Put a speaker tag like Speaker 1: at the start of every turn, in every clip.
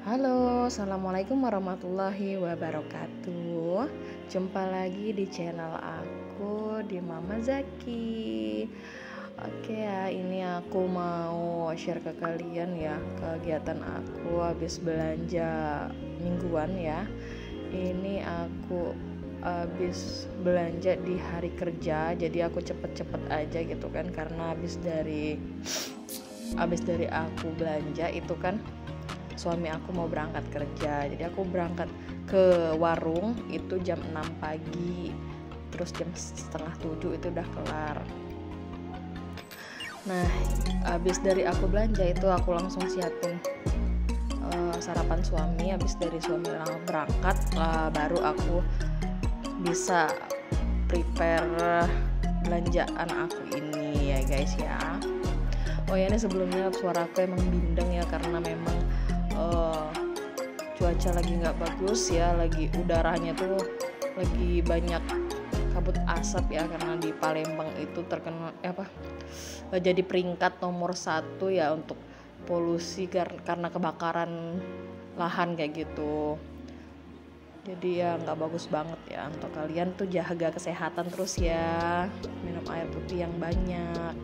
Speaker 1: Halo, assalamualaikum warahmatullahi wabarakatuh. Jumpa lagi di channel aku di Mama Zaki. Oke ya, ini aku mau share ke kalian ya kegiatan aku habis belanja mingguan ya. Ini aku habis belanja di hari kerja, jadi aku cepet-cepet aja gitu kan, karena habis dari aku belanja itu kan suami aku mau berangkat kerja, jadi aku berangkat ke warung itu jam 6 pagi, terus jam setengah 7 itu udah kelar. Nah, habis dari aku belanja itu aku langsung siapin sarapan suami. Habis dari suami berangkat baru aku bisa prepare belanjaan aku ini ya guys ya. Oh ya, ini sebelumnya suara aku emang bindeng ya, karena memang cuaca lagi nggak bagus ya, lagi udaranya tuh lagi banyak kabut asap ya, karena di Palembang itu terkenal jadi peringkat nomor 1 ya untuk polusi karena kebakaran lahan kayak gitu. Jadi ya nggak bagus banget ya, untuk kalian tuh jaga kesehatan terus ya, minum air putih yang banyak.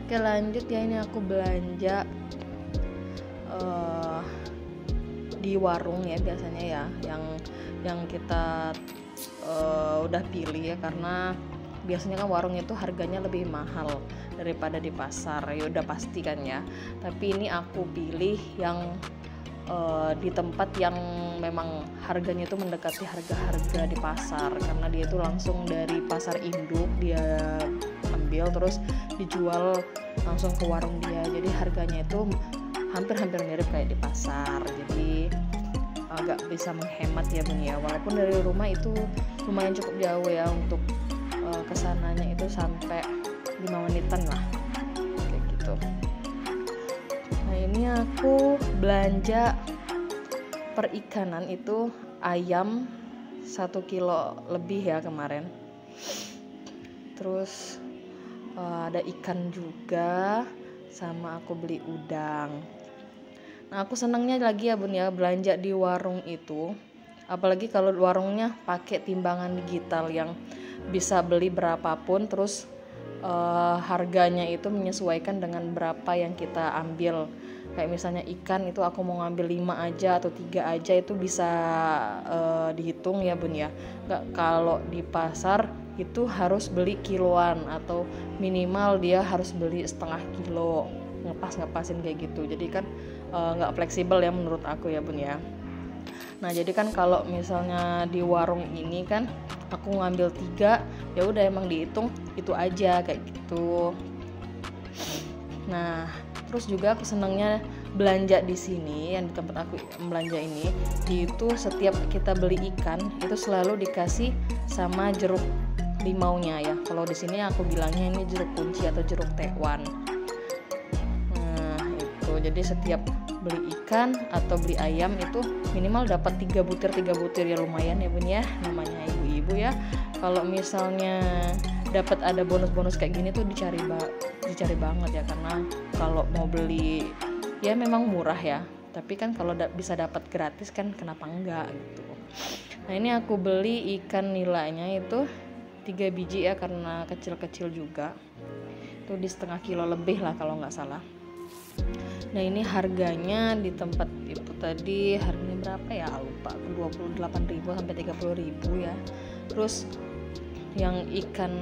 Speaker 1: Oke, lanjut ya, ini aku belanja di warung ya biasanya ya, yang kita udah pilih ya, karena biasanya kan warung itu harganya lebih mahal daripada di pasar ya, udah pasti kan ya. Tapi ini aku pilih yang di tempat yang memang harganya itu mendekati harga-harga di pasar, karena dia itu langsung dari pasar induk dia ambil terus dijual langsung ke warung dia, jadi harganya itu hampir mirip kayak di pasar, jadi agak bisa menghemat ya bun ya. Walaupun dari rumah itu lumayan cukup jauh ya, untuk kesananya itu sampai 5 menitan lah kayak gitu. Nah, ini aku belanja perikanan itu ayam 1 kilo lebih ya kemarin, terus ada ikan juga, sama aku beli udang. Nah, aku senangnya lagi ya bun ya belanja di warung itu, apalagi kalau warungnya pakai timbangan digital yang bisa beli berapapun, terus harganya itu menyesuaikan dengan berapa yang kita ambil. Kayak misalnya ikan itu aku mau ngambil 5 aja atau 3 aja itu bisa dihitung ya bun ya. Nggak, kalau di pasar itu harus beli kiloan atau minimal dia harus beli setengah kilo, ngepasin kayak gitu. Jadi kan nggak fleksibel ya menurut aku ya bun ya. Nah, jadi kan kalau misalnya di warung ini kan aku ngambil 3, ya udah emang dihitung itu aja kayak gitu. Nah, terus juga aku senangnya belanja di sini, yang di tempat aku belanja ini, itu setiap kita beli ikan itu selalu dikasih sama jeruk limaunya ya. Kalau di sini aku bilangnya ini jeruk kunci atau jeruk tekwan. Nah, itu jadi setiap beli ikan atau beli ayam itu minimal dapat 3 butir ya, lumayan ya bun ya, namanya ibu-ibu ya. Kalau misalnya dapat ada bonus kayak gini tuh dicari banget ya, karena kalau mau beli ya memang murah ya, tapi kan kalau bisa dapat gratis kan kenapa enggak gitu. Nah, ini aku beli ikan nilainya itu 3 biji ya, karena kecil-kecil juga, itu di setengah kilo lebih lah kalau nggak salah. Nah, ini harganya di tempat itu tadi harganya berapa ya, lupa, 28.000 sampai 30.000 ya. Terus yang ikan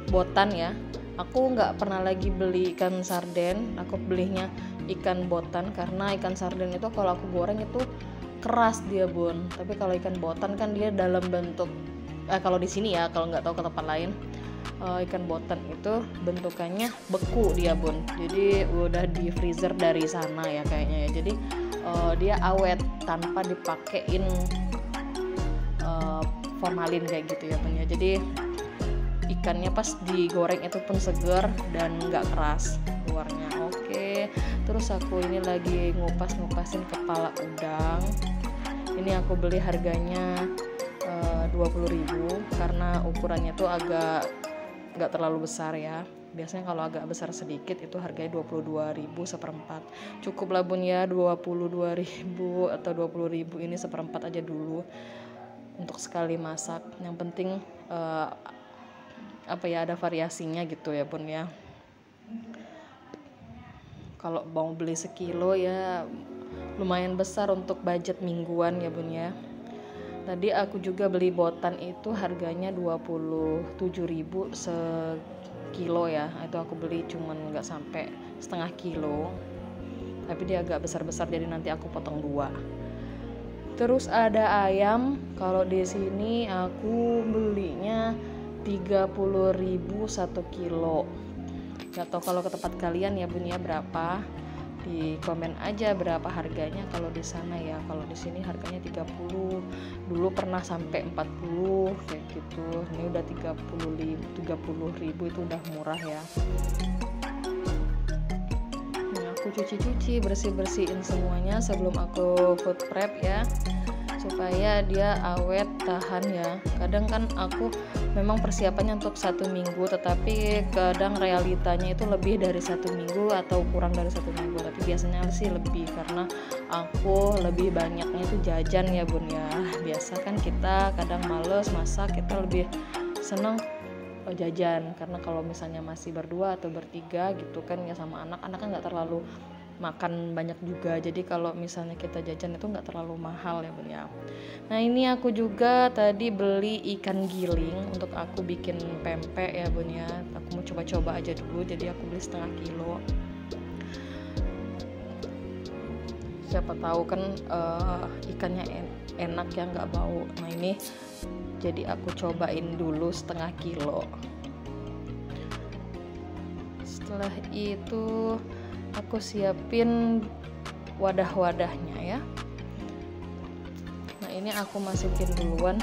Speaker 1: botan ya, aku nggak pernah lagi beli ikan sarden, aku belinya ikan botan, karena ikan sarden itu kalau aku goreng itu keras dia bun, tapi kalau ikan botan kan dia dalam bentuk kalau di sini ya, kalau nggak tahu ke tempat lain, ikan botan itu bentukannya beku dia bun, jadi udah di freezer dari sana ya kayaknya ya, jadi dia awet tanpa dipakein formalin kayak gitu ya bun ya. Jadi ikannya pas digoreng itu pun segar dan nggak keras luarnya. Oke, terus aku ini lagi ngupasin kepala udang. Ini aku beli harganya 20.000 karena ukurannya tuh agak nggak terlalu besar ya. Biasanya kalau agak besar sedikit itu harganya 22.000 seperempat. Cukup lah bun ya, 22.000 atau 20.000 ini seperempat aja dulu untuk sekali masak. Yang penting ada variasinya gitu ya bun ya. Kalau mau beli sekilo ya lumayan besar untuk budget mingguan ya bun ya. Tadi aku juga beli botan itu harganya 27.000 sekilo ya. Itu aku beli cuman nggak sampai setengah kilo, tapi dia agak besar-besar jadi nanti aku potong 2. Terus ada ayam, kalau di sini aku belinya 30.000 1 kilo. Gak tau kalau ke tempat kalian ya bun ya berapa, di komen aja berapa harganya kalau di sana ya. Kalau di sini harganya 30, dulu pernah sampai 40 kayak gitu. Ini udah 30.000 itu udah murah ya. Nah, aku cuci-cuci, bersih-bersihin semuanya sebelum aku food prep ya, supaya dia awet tahan ya. Kadang kan aku memang persiapannya untuk 1 minggu, tetapi kadang realitanya itu lebih dari 1 minggu atau kurang dari 1 minggu. Tapi biasanya sih lebih, karena aku lebih banyaknya itu jajan ya bun ya. Biasa kan kita kadang males masak, kita lebih seneng jajan, karena kalau misalnya masih berdua atau bertiga gitu kan ya sama anak-anak kan nggak terlalu makan banyak juga, jadi kalau misalnya kita jajan itu nggak terlalu mahal ya bun ya. Nah ini aku juga tadi beli ikan giling untuk aku bikin pempek ya bun ya. Aku mau coba-coba aja dulu, jadi aku beli setengah kilo. Siapa tahu kan ikannya enak ya, nggak bau. Nah ini jadi aku cobain dulu setengah kilo. Setelah itu aku siapin wadah-wadahnya ya. Nah ini aku masukin duluan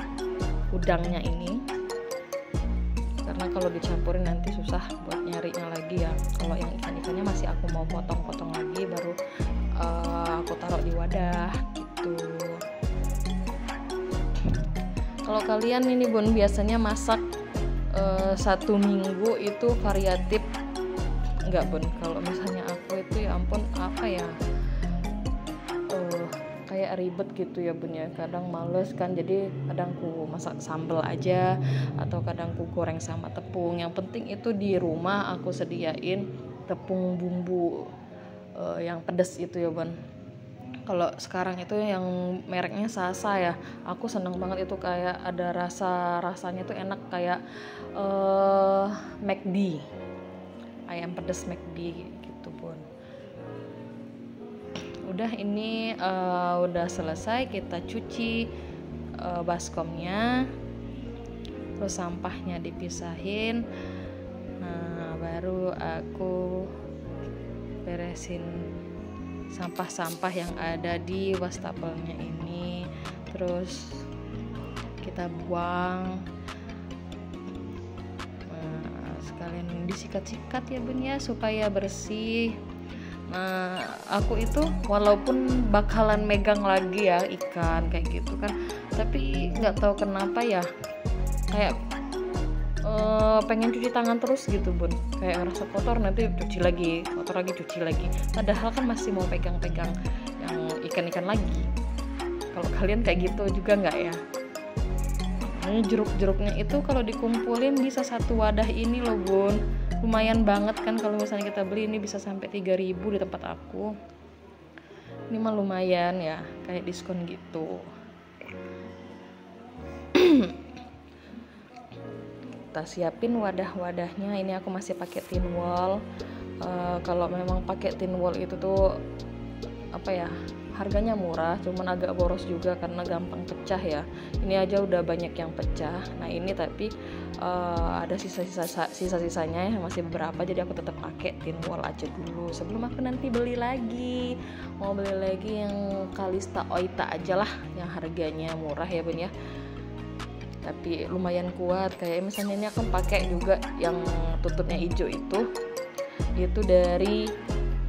Speaker 1: udangnya ini, karena kalau dicampurin nanti susah buat nyarinya lagi ya. Kalau yang ikan-ikannya masih aku mau potong-potong lagi, baru aku taruh di wadah gitu. Kalau kalian ini bun biasanya masak 1 minggu itu variatif enggak bun? Kalau misalnya aku itu ya ampun kayak ribet gitu ya bun ya. Kadang males kan, jadi kadang ku masak sambal aja atau kadang ku goreng sama tepung. Yang penting itu di rumah aku sediain tepung bumbu yang pedas itu ya bun. Kalau sekarang itu yang mereknya Sasa ya, aku seneng banget itu, kayak ada rasanya tuh enak kayak McD, ayam pedas McD gitu bun. Udah ini udah selesai, kita cuci baskomnya, terus sampahnya dipisahin. Nah baru aku beresin sampah-sampah yang ada di wastafelnya ini, terus kita buang. Nah, sekalian disikat-sikat ya bun ya supaya bersih. Nah aku itu walaupun bakalan megang lagi ya ikan kayak gitu kan, tapi nggak tahu kenapa ya kayak pengen cuci tangan terus gitu bun, kayak ngerasa kotor nanti cuci lagi, kotor lagi cuci lagi, padahal kan masih mau pegang-pegang yang ikan-ikan lagi. Kalau kalian kayak gitu juga nggak ya? Ini jeruk-jeruknya itu kalau dikumpulin bisa 1 wadah ini loh bun, lumayan banget kan. Kalau misalnya kita beli ini bisa sampai 3.000 di tempat aku. Ini mah lumayan ya, kayak diskon gitu. Kita siapin wadah-wadahnya. Ini aku masih pakai tin wall. Kalau memang pakai tin wall itu tuh harganya murah, cuman agak boros juga karena gampang pecah ya. Ini aja udah banyak yang pecah. Nah ini tapi ada sisa-sisanya masih beberapa, jadi aku tetap pakai tin wall aja dulu sebelum aku nanti beli lagi. Mau beli lagi yang Kalista Oita aja lah, yang harganya murah ya bun ya, tapi lumayan kuat. Kayak misalnya ini aku pakai juga yang tutupnya hijau itu dari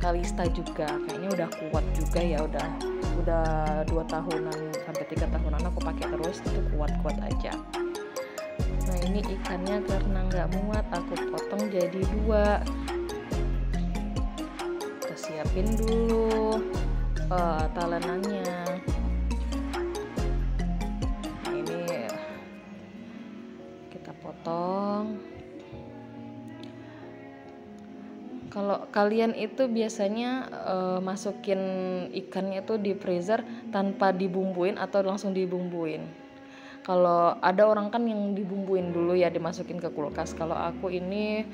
Speaker 1: Kalista juga, kayaknya udah kuat juga ya, udah 2 tahunan sampai 3 tahunan aku pakai terus, itu kuat-kuat aja. Nah ini ikannya karena nggak muat, aku potong jadi 2. Kita siapin dulu talenannya. Nah, ini kita potong. Kalau kalian itu biasanya masukin ikannya itu di freezer tanpa dibumbuin atau langsung dibumbuin. Kalau ada orang kan yang dibumbuin dulu ya, dimasukin ke kulkas. Kalau aku ini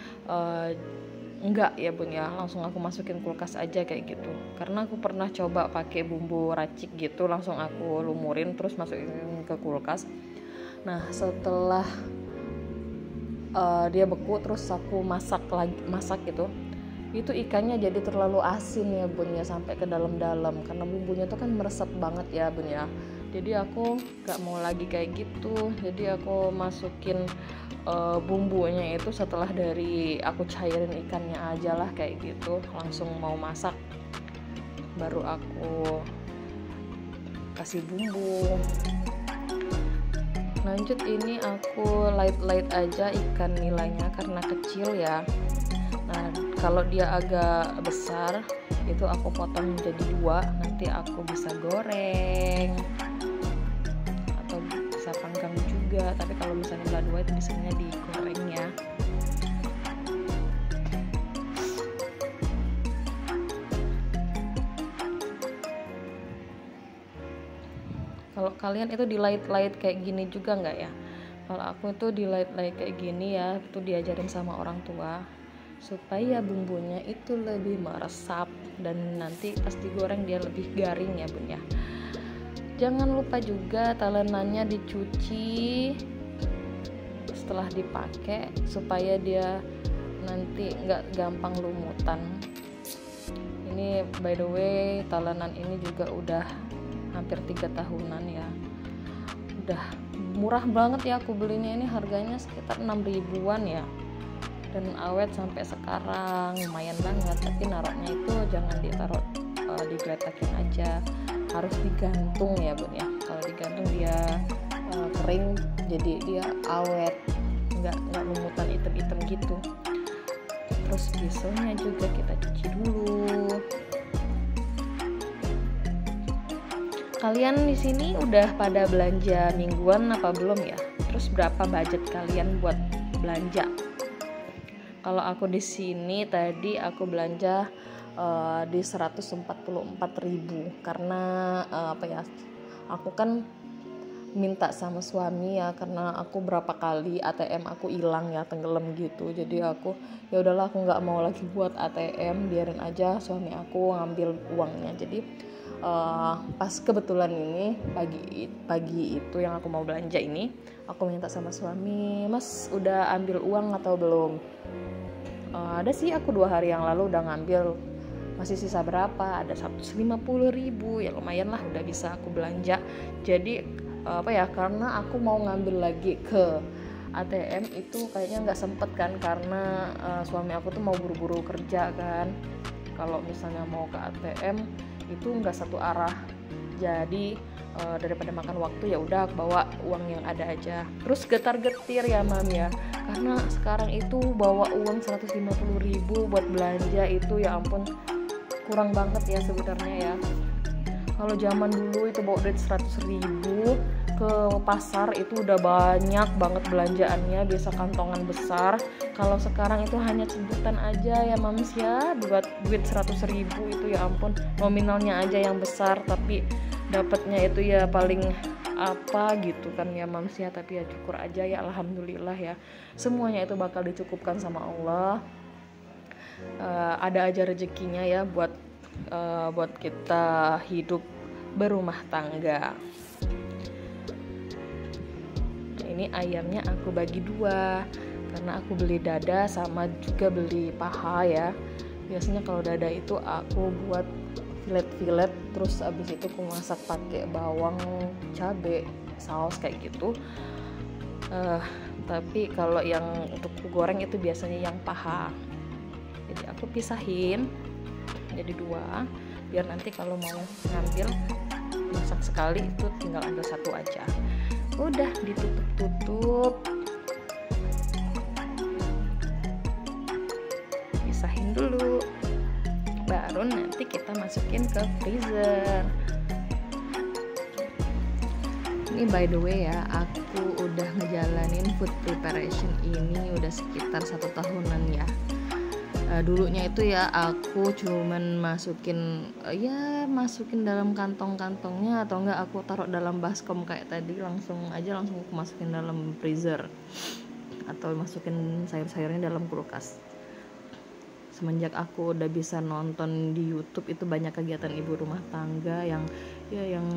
Speaker 1: enggak ya Bun ya, langsung aku masukin kulkas aja kayak gitu. Karena aku pernah coba pakai bumbu racik gitu, langsung aku lumurin terus masukin ke kulkas. Nah setelah dia beku terus aku masak gitu, itu ikannya jadi terlalu asin ya Bun ya, sampai ke dalam-dalam karena bumbunya tuh kan meresap banget ya Bun ya. Jadi aku gak mau lagi kayak gitu, jadi aku masukin bumbunya itu setelah dari aku cairin ikannya aja lah kayak gitu, langsung mau masak baru aku kasih bumbu. Lanjut, ini aku light aja ikan nilainya karena kecil ya. Nah kalau dia agak besar itu aku potong jadi 2, nanti aku bisa goreng atau bisa panggang juga, tapi kalau misalnya belah 2 itu biasanya digoreng ya. Kalau kalian itu di light kayak gini juga nggak ya? Kalau aku itu di light kayak gini ya, itu diajarin sama orang tua supaya bumbunya itu lebih meresap dan nanti pas digoreng dia lebih garing ya Bun ya. Jangan lupa juga talenannya dicuci setelah dipakai supaya dia nanti nggak gampang lumutan. Ini by the way talenan ini juga udah hampir 3 tahunan ya, udah murah banget ya aku belinya, ini harganya sekitar 6 ribuan ya, dan awet sampai sekarang, lumayan banget. Tapi naruhnya itu jangan ditaruh digeletakin aja, harus digantung ya Bun ya. Kalau digantung dia kering, jadi dia awet, nggak lumutan hitam gitu. Terus pisaunya juga kita cuci dulu. Kalian di sini udah pada belanja mingguan apa belum ya? Terus berapa budget kalian buat belanja? Kalau aku di sini tadi aku belanja di 144.000 karena apa ya? Aku kan minta sama suami ya, karena aku berapa kali ATM aku hilang ya, tenggelam gitu. Jadi aku ya udahlah, aku nggak mau lagi buat ATM, biarin aja suami aku ngambil uangnya. Jadi pas kebetulan ini pagi itu yang aku mau belanja ini, aku minta sama suami, Mas udah ambil uang atau belum? Ada sih, aku 2 hari yang lalu udah ngambil, masih sisa berapa, ada 150.000 ya, lumayan lah, udah bisa aku belanja. Jadi apa ya, karena aku mau ngambil lagi ke ATM itu kayaknya nggak sempet kan, karena suami aku tuh mau buru-buru kerja kan. Kalau misalnya mau ke ATM itu nggak satu arah, jadi daripada makan waktu ya udah bawa uang yang ada aja. Terus getar-getir ya Mam ya, karena sekarang itu bawa uang 150.000 buat belanja itu ya ampun, kurang banget ya sebenarnya ya. Kalau zaman dulu itu bawa duit 100.000 ke pasar itu udah banyak banget belanjaannya, biasa kantongan besar. Kalau sekarang itu hanya sebutan aja ya Mams ya, buat duit 100.000 itu ya ampun, nominalnya aja yang besar tapi dapatnya itu ya paling apa gitu kan ya Mams ya. Tapi ya syukur aja ya, alhamdulillah ya, semuanya itu bakal dicukupkan sama Allah. Ada aja rezekinya ya buat kita hidup berumah tangga. Ini ayamnya aku bagi 2 karena aku beli dada sama juga beli paha ya. Biasanya kalau dada itu aku buat filet, terus abis itu aku masak pakai bawang, cabe, saus kayak gitu. Tapi kalau yang untuk goreng itu biasanya yang paha. Jadi aku pisahin jadi 2 biar nanti kalau mau ngambil masak sekali itu tinggal ambil 1 aja. Udah ditutup kita masukin ke freezer. Ini by the way ya, aku udah ngejalanin food preparation ini udah sekitar 1 tahunan ya. Dulunya itu ya aku cuman masukin dalam kantong-kantongnya, atau enggak aku taruh dalam baskom kayak tadi, langsung aku masukin dalam freezer, atau masukin sayur-sayurnya dalam kulkas. Semenjak aku udah bisa nonton di YouTube, itu banyak kegiatan ibu rumah tangga yang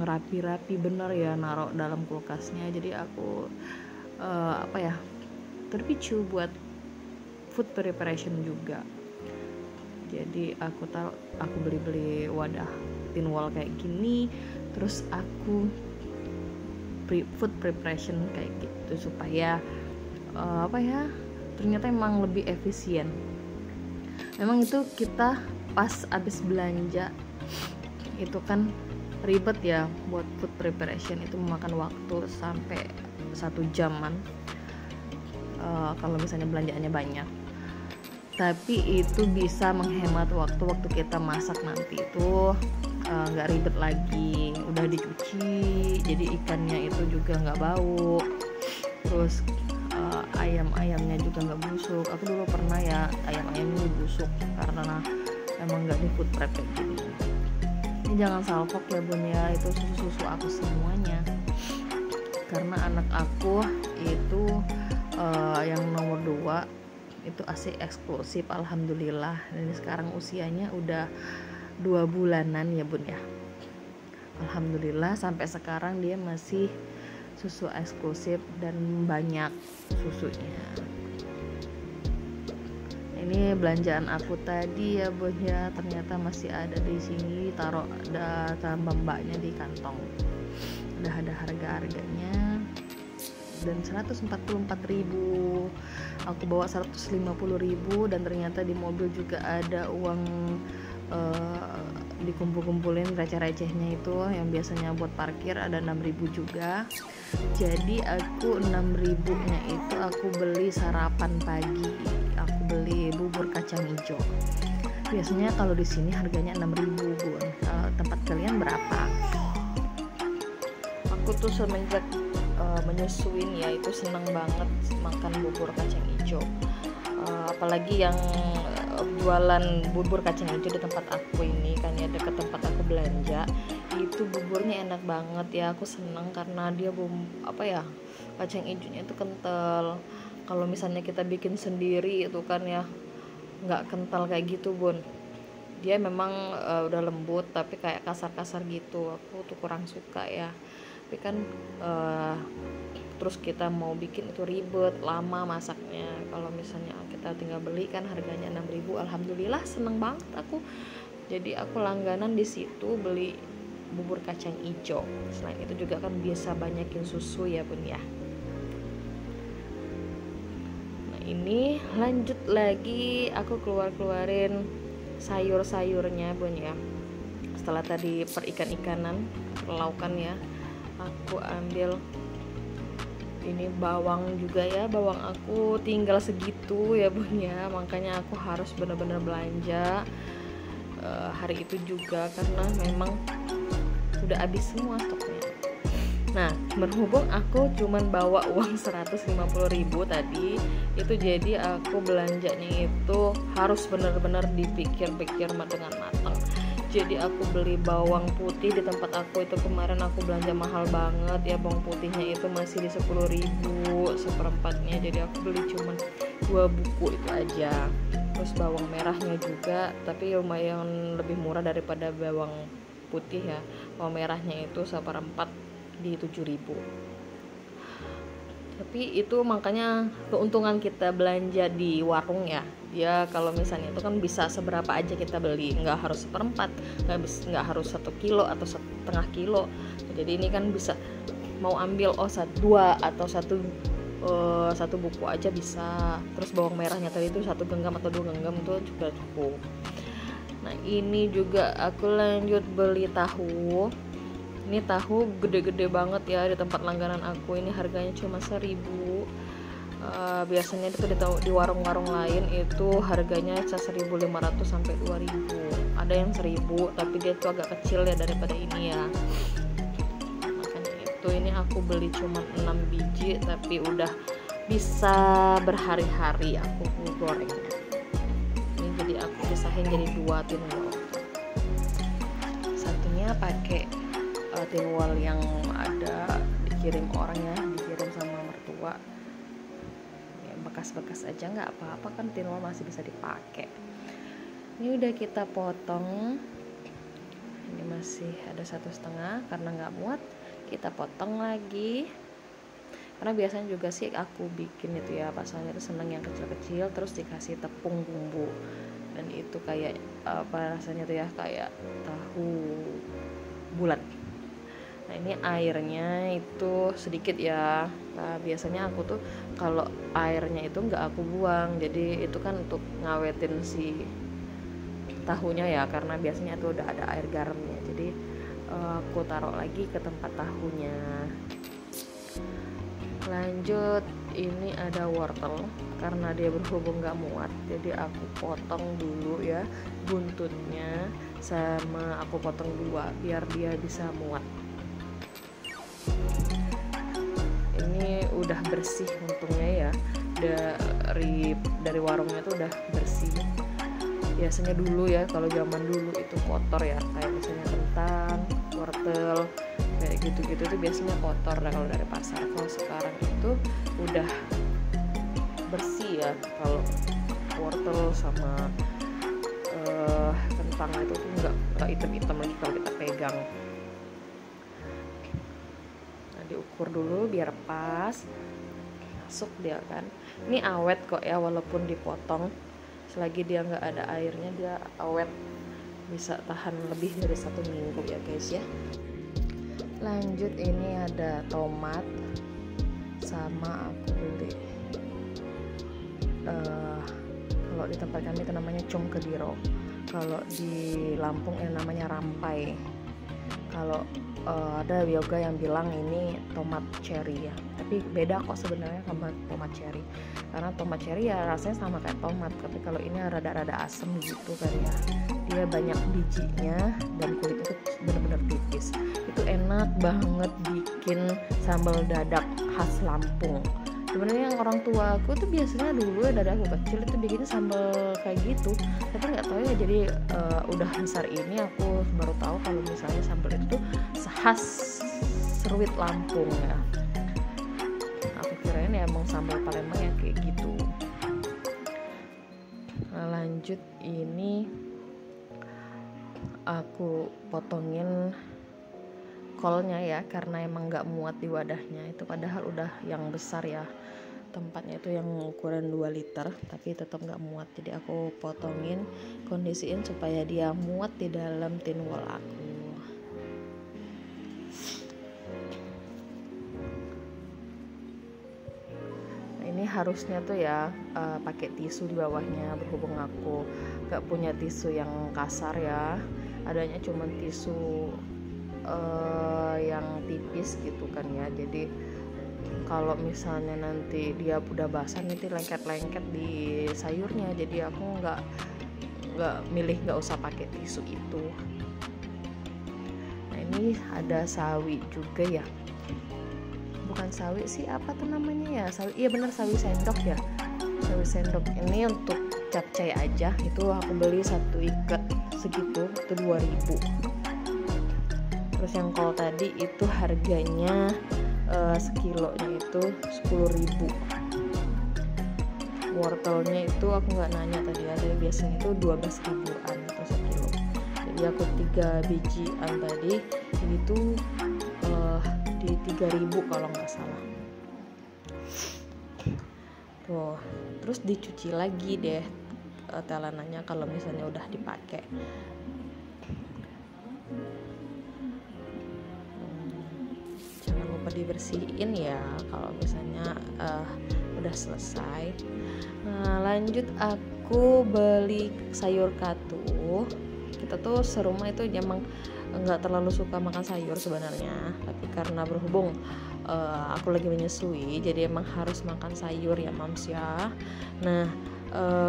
Speaker 1: rapi-rapi bener ya naruh dalam kulkasnya. Jadi aku terpicu buat food preparation juga. Jadi aku beli wadah tin wall kayak gini, terus aku food preparation kayak gitu supaya ternyata emang lebih efisien. Memang itu kita pas abis belanja itu kan ribet ya, buat food preparation itu memakan waktu sampai 1 jaman kalau misalnya belanjaannya banyak. Tapi itu bisa menghemat waktu kita masak nanti itu nggak ribet lagi, udah dicuci, jadi ikannya itu juga nggak bau, terus ayam-ayamnya juga nggak busuk. Aku dulu pernah ya ayam-ayamnya busuk karena emang nggak di food prep kayak gini. Ini jangan salfok ya bun ya, itu susu aku semuanya, karena anak aku itu yang nomor 2 itu ASI eksklusif, alhamdulillah. Dan sekarang usianya udah 2 bulanan ya bun ya, alhamdulillah sampai sekarang dia masih susu eksklusif dan banyak susunya. Ini belanjaan aku tadi ya bun ya, ternyata masih ada di sini, taruh tambah mbaknya di kantong, udah ada harga-harganya. Dan 144.000, aku bawa 150.000, dan ternyata di mobil juga ada uang dikumpul-kumpulin receh-recehnya itu yang biasanya buat parkir, ada 6.000 juga. Jadi aku 6.000 nya itu aku beli sarapan pagi, aku beli bubur kacang hijau. Biasanya kalau di sini harganya 6.000 bun. Kalau tempat kalian berapa? Aku tuh semenjak menyusuin ya itu senang banget makan bubur kacang hijau, apalagi yang jualan bubur kacang hijau di tempat aku ini kan ya, dekat tempat aku belanja, itu buburnya enak banget ya. Aku senang karena dia kacang hijaunya itu kental. Kalau misalnya kita bikin sendiri itu kan ya nggak kental kayak gitu bun, dia memang udah lembut tapi kayak kasar-kasar gitu, aku tuh kurang suka ya. Tapi kan terus kita mau bikin itu ribet, lama masaknya. Kalau misalnya kita tinggal beli kan harganya 6.000, alhamdulillah seneng banget aku. Jadi aku langganan di situ beli bubur kacang hijau. Selain itu juga kan bisa banyakin susu ya bun ya. Nah ini lanjut lagi, aku keluarin sayur-sayurnya bun ya. Setelah tadi perikan-ikanan, perlaukan ya, aku ambil ini bawang juga ya. Bawang aku tinggal segitu ya bun ya, makanya aku harus benar-benar belanja hari itu juga karena memang udah habis semua stoknya. Nah berhubung aku cuman bawa uang 150.000 tadi itu, jadi aku belanjanya itu harus benar-benar dipikir-pikir dengan matang. Jadi aku beli bawang putih di tempat aku itu kemarin aku belanja mahal banget ya, bawang putihnya itu masih di 10.000 seperempatnya, jadi aku beli cuman 2 buku itu aja. Terus bawang merahnya juga, tapi lumayan lebih murah daripada bawang putih ya. Bawang merahnya itu seperempat di 7.000. Tapi itu makanya keuntungan kita belanja di warung ya. Ya kalau misalnya itu kan bisa seberapa aja kita beli, nggak harus seperempat, nggak harus 1 kilo atau setengah kilo. Jadi ini kan bisa mau ambil 2 atau satu buku aja bisa. Terus bawang merahnya tadi itu 1 genggam atau 2 genggam itu juga cukup. Nah ini juga aku lanjut beli tahu. Ini tahu gede-gede banget ya di tempat langganan aku, ini harganya cuma 1.000. Biasanya itu di warung-warung lain itu harganya 1.500 sampai 2.000. ada yang 1000, tapi dia tuh agak kecil ya daripada ini ya. Makanya itu ini aku beli cuma 6 biji tapi udah bisa berhari-hari aku gorengnya. Ini jadi aku pisahin jadi 2 tin wol. Satunya pakai tin wol yang ada dikirim orang ya, dikirim sama mertua. Ya, bekas-bekas aja nggak apa-apa kan, tin wol masih bisa dipakai. Ini udah kita potong. Ini masih ada 1,5 karena nggak muat, kita potong lagi. Karena biasanya juga sih aku bikin itu ya, pasalnya itu seneng yang kecil-kecil terus dikasih tepung bumbu, dan itu kayak apa rasanya tuh ya, kayak tahu bulat. Nah ini airnya itu sedikit ya. Nah, biasanya aku tuh kalau airnya itu nggak aku buang, jadi itu kan untuk ngawetin si tahunya ya, karena biasanya itu udah ada air garamnya. Jadi aku taruh lagi ke tempat tahunya. Lanjut, ini ada wortel, karena dia berhubung nggak muat, jadi aku potong dulu ya buntutnya, sama aku potong 2 biar dia bisa muat. Ini udah bersih untungnya ya, dari warungnya tuh udah bersih. Biasanya dulu ya, kalau zaman dulu itu kotor ya, kayak misalnya kentang, wortel, kayak gitu-gitu tuh biasanya kotor lah kalau dari pasar. Kalau sekarang itu udah bersih ya, kalau wortel sama kentang itu tuh nggak hitam-hitam lagi kalau kita pegang. Nah, diukur dulu biar pas, masuk dia kan. Ini awet kok ya, walaupun dipotong. Selagi dia nggak ada airnya, dia awet, bisa tahan lebih dari 1 minggu ya guys ya. Lanjut, ini ada tomat, sama aku beli kalau di tempat kami itu namanya cum kediro, kalau di Lampung ini namanya rampai. Kalau ada yoga yang bilang ini tomat cherry ya, tapi beda kok sebenarnya sama tomat cherry, karena tomat cherry ya rasanya sama kayak tomat, tapi kalau ini rada-rada asem gitu kan ya. Dia banyak bijinya dan kulitnya tuh bener-bener tipis. Itu enak banget bikin sambal dadak khas Lampung. Sebenarnya yang orang tua aku tuh biasanya dulu ya, dari aku kecil itu bikinnya sambal kayak gitu, tapi nggak tahu ya, jadi udah besar ini aku baru tahu kalau misalnya sambal itu tuh khas Seruit Lampung ya. Aku kirain ya emang sambal Palembang ya kayak gitu. Nah, lanjut, ini aku potongin kolnya ya, karena emang nggak muat di wadahnya itu, padahal udah yang besar ya, tempatnya itu yang ukuran 2 liter, tapi tetap nggak muat. Jadi aku potongin, kondisiin supaya dia muat di dalam tin wol aku. Nah, ini harusnya tuh ya pakai tisu di bawahnya, berhubung aku nggak punya tisu yang kasar ya, adanya cuma tisu yang tipis gitu kan ya. Jadi kalau misalnya nanti dia udah basah nanti lengket-lengket di sayurnya, jadi aku nggak milih nggak usah pakai tisu itu. Nah ini ada sawi juga ya, bukan sawi sih, apa tuh namanya ya, sawi, iya bener, sawi sendok ya, sawi sendok. Ini untuk capcay aja, itu aku beli 1 ikat segitu, itu 2.000. Terus yang kol tadi itu harganya sekilonya itu 10.000. Wortelnya itu aku nggak nanya tadi, ada biasanya itu 12.000-an atau sekilo. Jadi aku 3 bijian tadi itu di 3.000 kalau nggak salah. Tuh, terus dicuci lagi deh telanannya kalau misalnya udah dipakai. Dibersihin ya kalau misalnya udah selesai. Nah lanjut, aku beli sayur katuh. Kita tuh serumah itu emang nggak terlalu suka makan sayur sebenarnya, tapi karena berhubung aku lagi menyusui, jadi emang harus makan sayur ya mams ya. Nah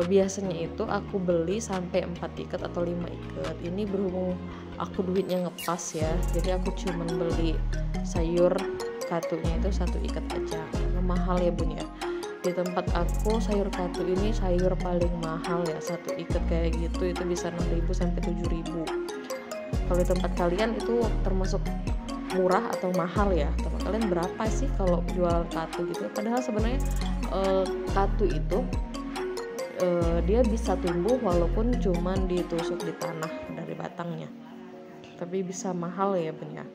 Speaker 1: biasanya itu aku beli sampai 4 ikat atau 5 ikat. Ini berhubung aku duitnya ngepas ya, jadi aku cuman beli sayur katunya itu 1 ikat aja. Nggak mahal ya bun ya. Di tempat aku sayur katu ini sayur paling mahal ya, 1 ikat kayak gitu itu bisa 6.000 sampai 7.000. Kalau di tempat kalian itu termasuk murah atau mahal ya? Tempat kalian berapa sih kalau jual katu gitu? Padahal sebenarnya katu itu dia bisa tumbuh walaupun cuman ditusuk di tanah dari batangnya, tapi bisa mahal ya bun ya.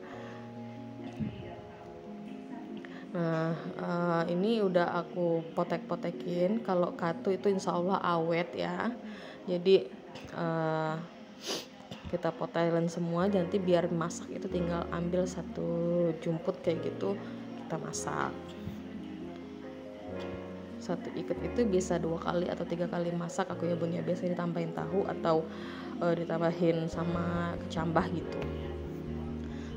Speaker 1: Nah ini udah aku potek-potekin. Kalau katu itu insya Allah awet ya, jadi kita potelin semua, nanti biar masak itu tinggal ambil 1 jumput kayak gitu, kita masak. 1 ikat itu bisa 2 kali atau 3 kali masak aku ya bun ya. Biasanya ditambahin tahu atau ditambahin sama kecambah gitu.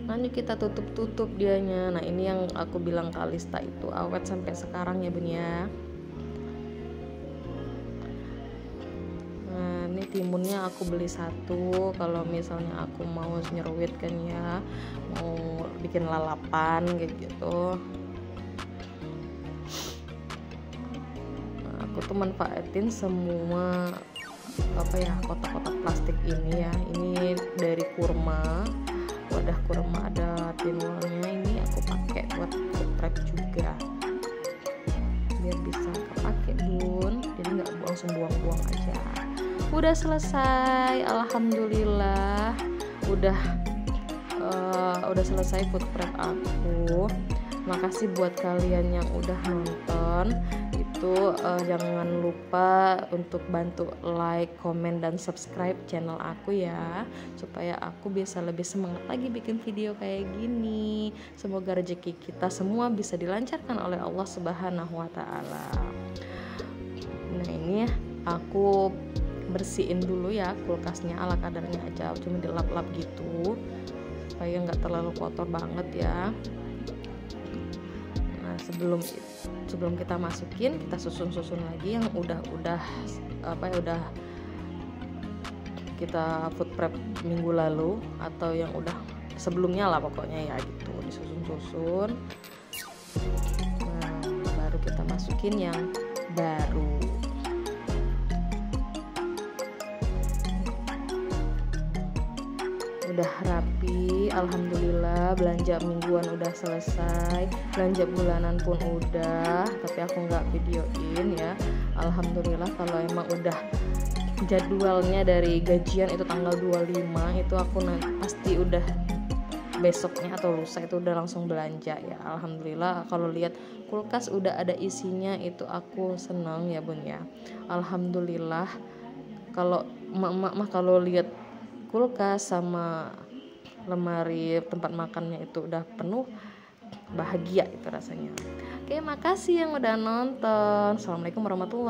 Speaker 1: Lanjut kita tutup dianya. Nah ini yang aku bilang Kalista itu awet sampai sekarang ya bun ya. Nah ini timunnya aku beli 1. Kalau misalnya aku mau nyeruit kan ya, mau bikin lalapan kayak gitu, aku tuh manfaatin semua kotak-kotak plastik ini ya. Ini dari kurma, wadah kurma ada timunnya, ini aku pakai buat food prep juga biar bisa kepake bun, jadi nggak langsung buang-buang aja. Udah selesai, alhamdulillah udah selesai food prep aku. Makasih buat kalian yang udah nonton. Itu jangan lupa untuk bantu like, komen, dan subscribe channel aku ya, supaya aku bisa lebih semangat lagi bikin video kayak gini. Semoga rezeki kita semua bisa dilancarkan oleh Allah Subhanahu wa Ta'ala. Nah ini aku bersihin dulu ya kulkasnya, ala kadarnya aja, cuma dilap-lap gitu supaya nggak terlalu kotor banget ya. Nah sebelum kita masukin, kita susun lagi yang udah kita food prep minggu lalu atau yang udah sebelumnya lah pokoknya ya gitu, disusun. Nah baru kita masukin yang baru. Udah rapi, alhamdulillah. Belanja mingguan udah selesai, belanja bulanan pun udah, tapi aku nggak videoin ya. Alhamdulillah kalau emang udah jadwalnya dari gajian itu tanggal 25, itu aku pasti udah besoknya atau lusa itu udah langsung belanja ya. Alhamdulillah kalau lihat kulkas udah ada isinya itu aku senang ya bun ya. Alhamdulillah. Kalau mak kalau lihat kulkas sama lemari tempat makannya itu udah penuh, bahagia itu rasanya. Oke, makasih yang udah nonton. Assalamualaikum warahmatullahi wabarakatuh.